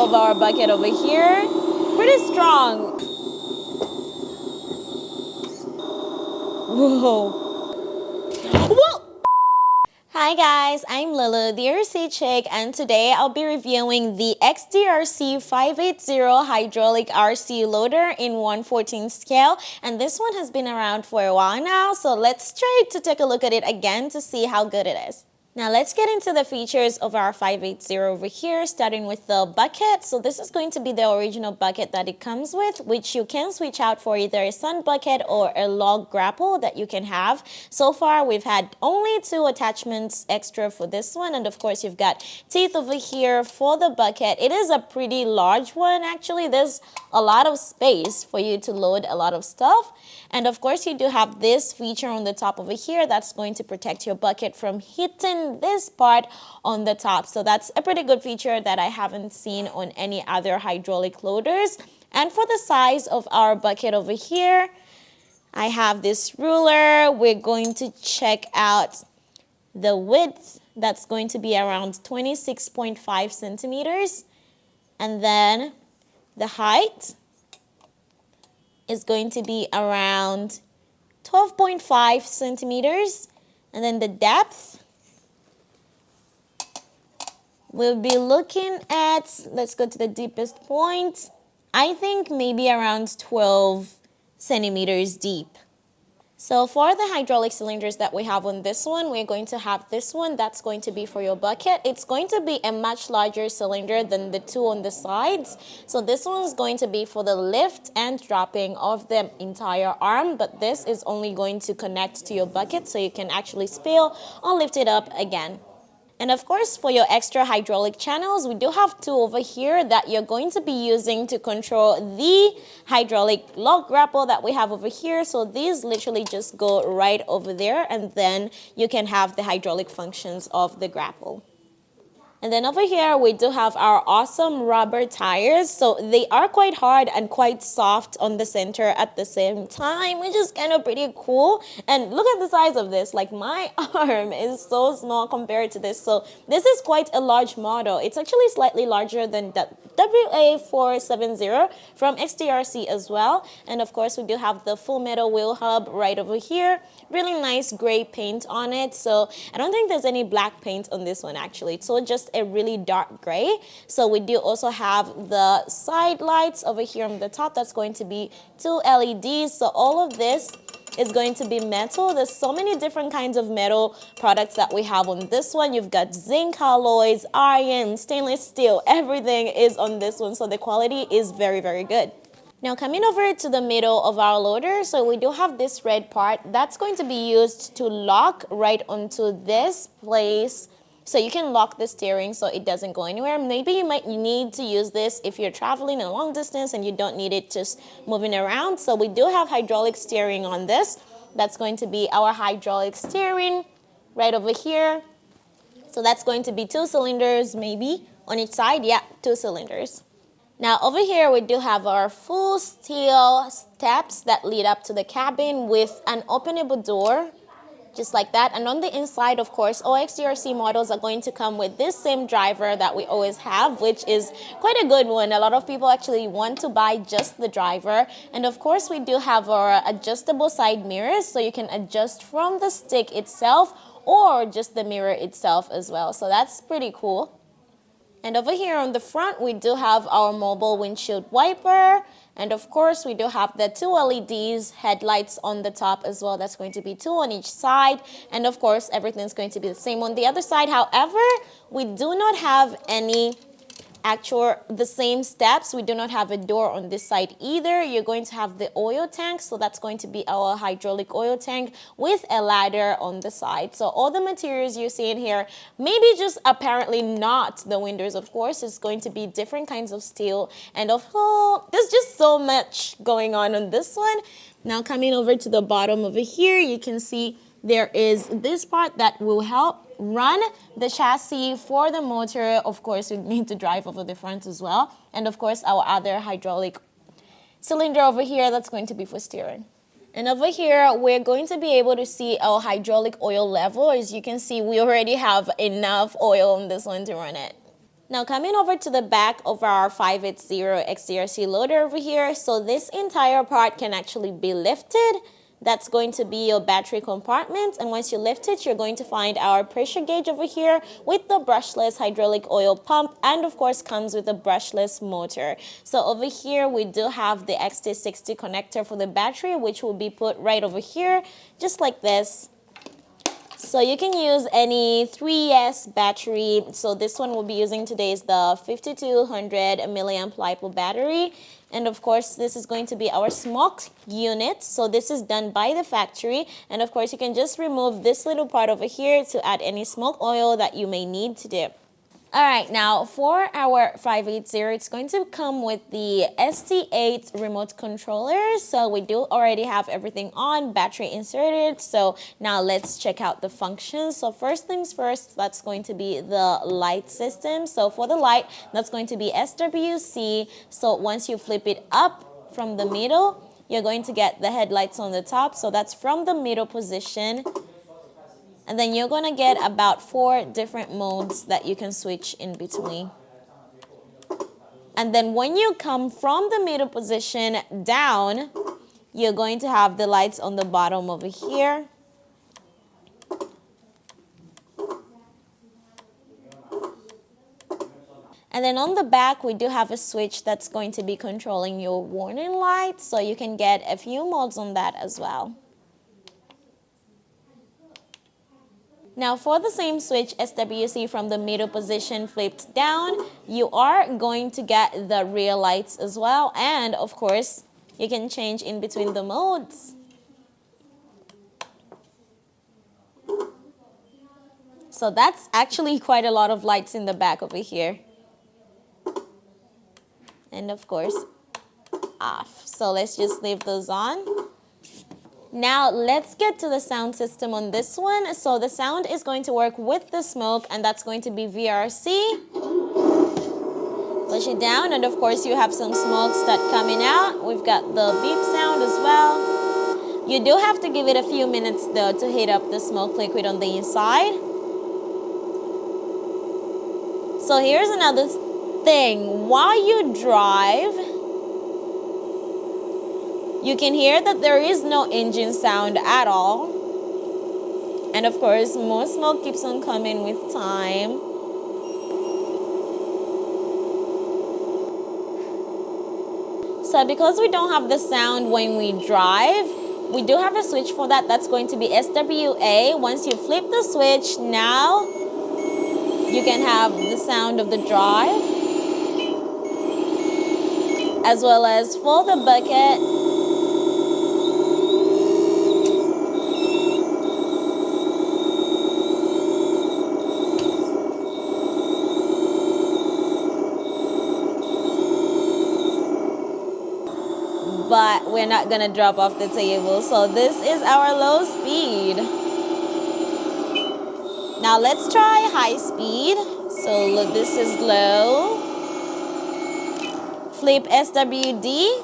of our bucket over here. Pretty strong. Whoa. Whoa! Hi guys, I'm Lulu, the RC chick, and today I'll be reviewing the Xdrc 580 hydraulic RC loader in 1/14 scale, and this one has been around for a while now, so let's try to take a look at it again to see how good it is. Now let's get into the features of our 580 over here, starting with the bucket. So this is going to be the original bucket that it comes with, which you can switch out for either a sun bucket or a log grapple that you can have. So far we've had only 2 attachments extra for this one, and of course you've got teeth over here for the bucket. It is a pretty large one actually. There's a lot of space for you to load a lot of stuff. And of course you do have this feature on the top over here that's going to protect your bucket from hitting this part on the top. So that's a pretty good feature that I haven't seen on any other hydraulic loaders. And for the size of our bucket over here, I have this ruler. We're going to check out the width. That's going to be around 26.5 centimeters. And then the height is going to be around 12.5 centimeters. And then the depth, we'll be looking at, let's go to the deepest point, I think maybe around 12 centimeters deep. So for the hydraulic cylinders that we have on this one, we're going to have this one that's going to be for your bucket. It's going to be a much larger cylinder than the 2 on the sides. So this one is going to be for the lift and dropping of the entire arm, but this is only going to connect to your bucket so you can actually spill or lift it up again. And of course, for your extra hydraulic channels, we do have 2 over here that you're going to be using to control the hydraulic log grapple that we have over here. So these literally just go right over there, and then you can have the hydraulic functions of the grapple. And then over here, we do have our awesome rubber tires. So they are quite hard and quite soft on the center at the same time, which is kind of pretty cool. And look at the size of this. Like, my arm is so small compared to this. So this is quite a large model. It's actually slightly larger than the WA470 from Xdrc as well. And of course, we do have the full metal wheel hub right over here. Really nice gray paint on it. So I don't think there's any black paint on this one actually. It's so just a really dark gray. So we do also have the side lights over here on the top. That's going to be 2 LEDs. So all of this is going to be metal. There's so many different kinds of metal products that we have on this one. You've got zinc alloys, iron, stainless steel. Everything is on this one. So the quality is very, very good. Now coming over to the middle of our loader, so we do have this red part that's going to be used to lock right onto this place. So you can lock the steering so it doesn't go anywhere. Maybe you might need to use this if you're traveling a long distance and you don't need it just moving around. So we do have hydraulic steering on this. That's going to be our hydraulic steering right over here. So that's going to be 2 cylinders maybe on each side. Yeah, 2 cylinders. Now over here we do have our full steel steps that lead up to the cabin with an openable door, just like that. And on the inside, of course, all Xdrc models are going to come with this same driver that we always have, which is quite a good one. A lot of people actually want to buy just the driver. And of course, we do have our adjustable side mirrors, so you can adjust from the stick itself or just the mirror itself as well. So that's pretty cool. And over here on the front, we do have our mobile windshield wiper. And of course, we do have the 2 LEDs, headlights on the top as well. That's going to be 2 on each side. And of course, everything's going to be the same on the other side. However, we do not have any the same steps. We do not have a door on this side either. You're going to have the oil tank. So that's going to be our hydraulic oil tank with a ladder on the side. So all the materials you're seeing here, maybe just apparently not the windows, of course. It's going to be different kinds of steel. And there's just so much going on this one. Now coming over to the bottom over here, you can see there is this part that will help run the chassis for the motor. Of course, we need to drive over the front as well. And of course, our other hydraulic cylinder over here, that's going to be for steering. And over here, we're going to be able to see our hydraulic oil level. As you can see, we already have enough oil on this one to run it. Now coming over to the back of our 580 Xdrc loader over here, so this entire part can actually be lifted. That's going to be your battery compartment, and once you lift it, you're going to find our pressure gauge over here with the brushless hydraulic oil pump, and of course comes with a brushless motor. So over here we do have the XT60 connector for the battery, which will be put right over here, just like this. So you can use any 3S battery. So this one we'll be using today is the 5200 milliamp LiPo battery. And of course, this is going to be our smoke unit. So this is done by the factory. And of course, you can just remove this little part over here to add any smoke oil that you may need to dip. All right, now for our 580, it's going to come with the ST8 remote controller. So we do already have everything on, battery inserted. So now let's check out the functions. So first things first, that's going to be the light system. So for the light, that's going to be SWC. So once you flip it up from the middle, you're going to get the headlights on the top. So that's from the middle position. And then you're going to get about 4 different modes that you can switch in between. And then when you come from the middle position down, you're going to have the lights on the bottom over here. And then on the back, we do have a switch that's going to be controlling your warning lights. So you can get a few modes on that as well. Now for the same switch SWC from the middle position flipped down, you are going to get the rear lights as well. And of course, you can change in between the modes. So that's actually quite a lot of lights in the back over here. And of course, off. So let's just leave those on. Now let's get to the sound system on this one. So the sound is going to work with the smoke, and that's going to be VRC. Push it down, and of course you have some smoke start coming out. We've got the beep sound as well. You do have to give it a few minutes though to heat up the smoke liquid on the inside. So here's another thing. While you drive, you can hear that there is no engine sound at all. And of course, more smoke keeps on coming with time. So because we don't have the sound when we drive, we do have a switch for that. That's going to be SWA. Once you flip the switch, now you can have the sound of the drive, as well as for the bucket. But we're not gonna drop off the table. So this is our low speed. Now let's try high speed. So look, this is low. Flip SWD.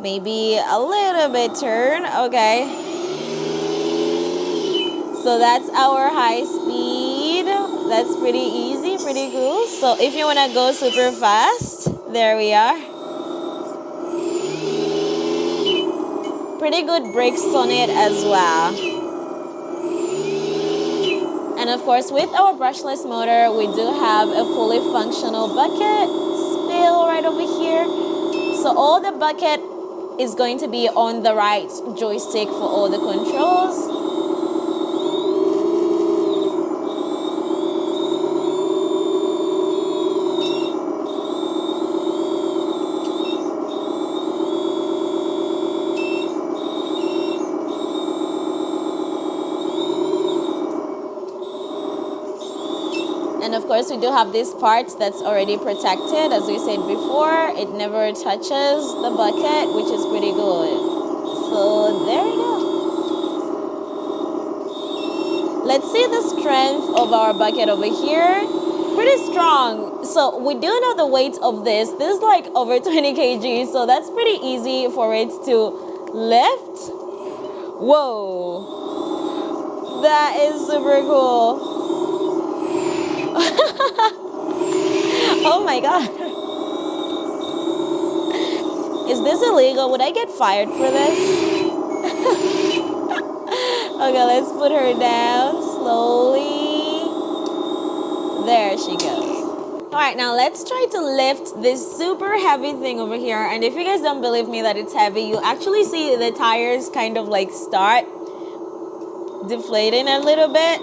Maybe a little bit turn. Okay. So that's our high speed. That's pretty easy, pretty cool. So if you wanna go super fast, there we are. Pretty good brakes on it as well. And of course, with our brushless motor, we do have a fully functional bucket spill right over here. So all the bucket is going to be on the right joystick for all the controls. And of course, we do have this part that's already protected. As we said before, it never touches the bucket, which is pretty good. So there we go. Let's see the strength of our bucket over here. Pretty strong. So we do know the weight of this. This is like over 20 kg, so that's pretty easy for it to lift. Whoa. That is super cool. Oh my God. Is this illegal? Would I get fired for this? Okay, let's put her down slowly. There she goes. All right, now let's try to lift this super heavy thing over here. And if you guys don't believe me that it's heavy, you actually see the tires kind of like start deflating a little bit.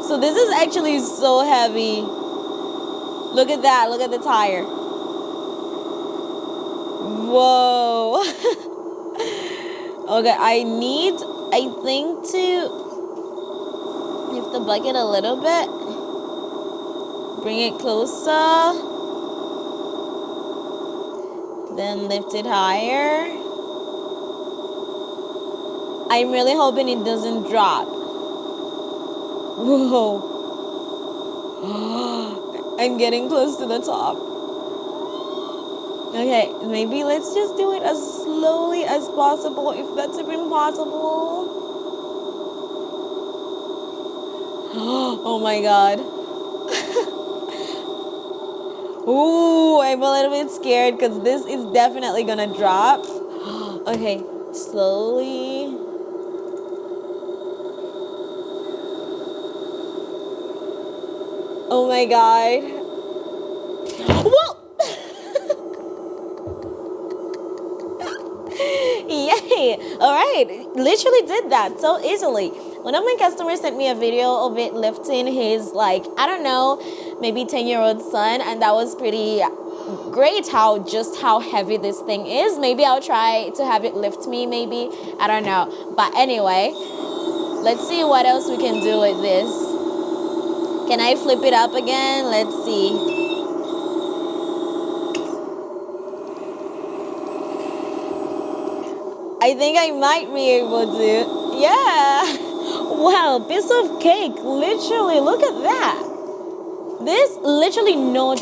So this is actually so heavy. Look at that, look at the tire. Whoa. Okay, I think to lift the bucket a little bit. Bring it closer. Then lift it higher. I'm really hoping it doesn't drop. Whoa. I'm getting close to the top. Okay, maybe let's just do it as slowly as possible, if that's even possible. Oh my God. Ooh, I'm a little bit scared because this is definitely gonna drop. Okay, slowly. Oh my God. Whoa! Yay! All right, literally did that so easily. One of my customers sent me a video of it lifting his, like, I don't know, maybe 10-year-old son, and that was pretty great how heavy this thing is. Maybe I'll try to have it lift me, maybe. I don't know. But anyway, let's see what else we can do with this. Can I flip it up again? Let's see. I think I might be able to. Yeah. Wow, piece of cake. Literally, look at that. This literally no.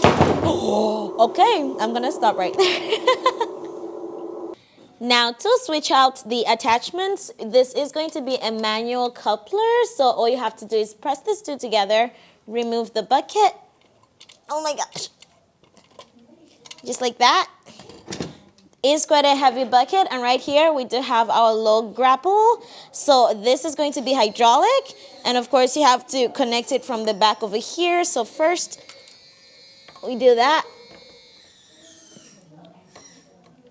Okay, I'm gonna stop right there. Now to switch out the attachments, this is going to be a manual coupler. So all you have to do is press these two together, remove the bucket. Oh my gosh. Just like that. Is quite a heavy bucket, and right here we do have our log grapple. So this is going to be hydraulic, and of course you have to connect it from the back over here. So first we do that.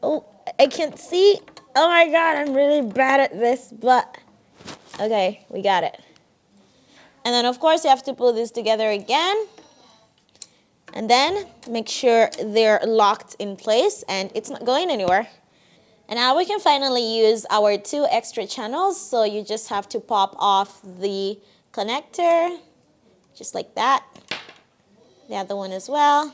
Oh, I can't see. Oh my God, I'm really bad at this, but okay, we got it. And then of course you have to pull this together again. And then make sure they're locked in place and it's not going anywhere. And now we can finally use our 2 extra channels. So you just have to pop off the connector, just like that. The other one as well.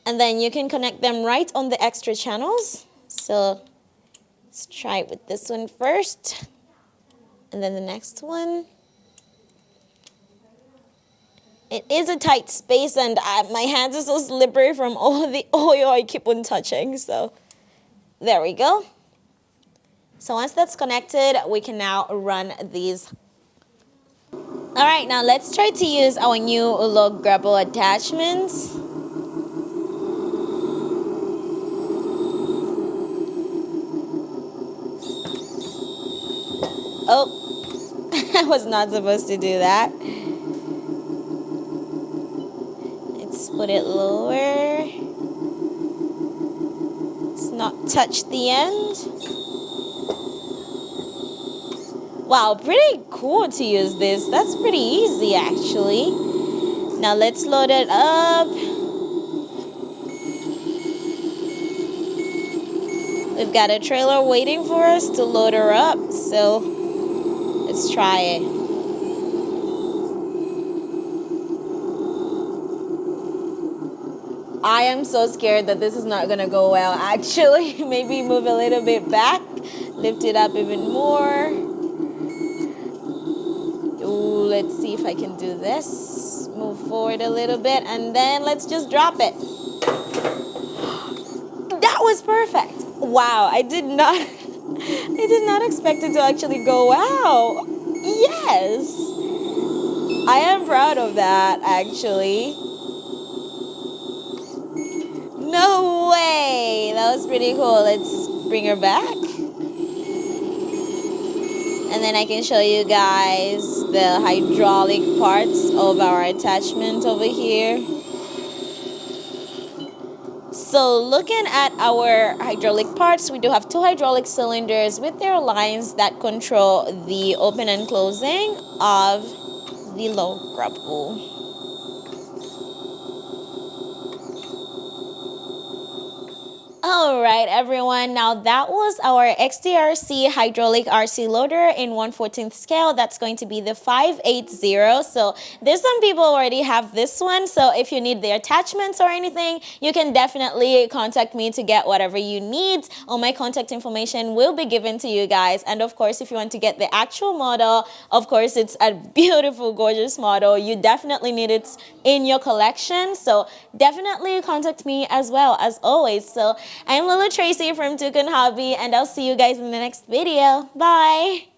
And then you can connect them right on the extra channels. So let's try it with this one first. And then the next one. It is a tight space, and my hands are so slippery from all the oil I keep on touching. So there we go. So once that's connected, we can now run these. All right, now let's try to use our new log grapple attachments. Oh, I was not supposed to do that. Put it lower. Let's not touch the end. Wow, pretty cool to use this. That's pretty easy actually. Now let's load it up. We've got a trailer waiting for us to load her up, so let's try it. I am so scared that this is not gonna go well. Actually, maybe move a little bit back, lift it up even more. Ooh, let's see if I can do this. Move forward a little bit, and then let's just drop it. That was perfect. Wow, I did not expect it to actually go out. Yes. I am proud of that, actually. No way! That was pretty cool. Let's bring her back. And then I can show you guys the hydraulic parts of our attachment over here. So looking at our hydraulic parts, we do have 2 hydraulic cylinders with their lines that control the open and closing of the low grub hole. All right, everyone. Now that was our Xdrc hydraulic RC loader in 1/14th scale. That's going to be the 580. So there's some people already have this one. So if you need the attachments or anything, you can definitely contact me to get whatever you need. All my contact information will be given to you guys. And of course, if you want to get the actual model, of course, it's a beautiful, gorgeous model. You definitely need it in your collection. So definitely contact me as well, as always. So I'm Lulu Tracy from Toucan Hobby, and I'll see you guys in the next video. Bye!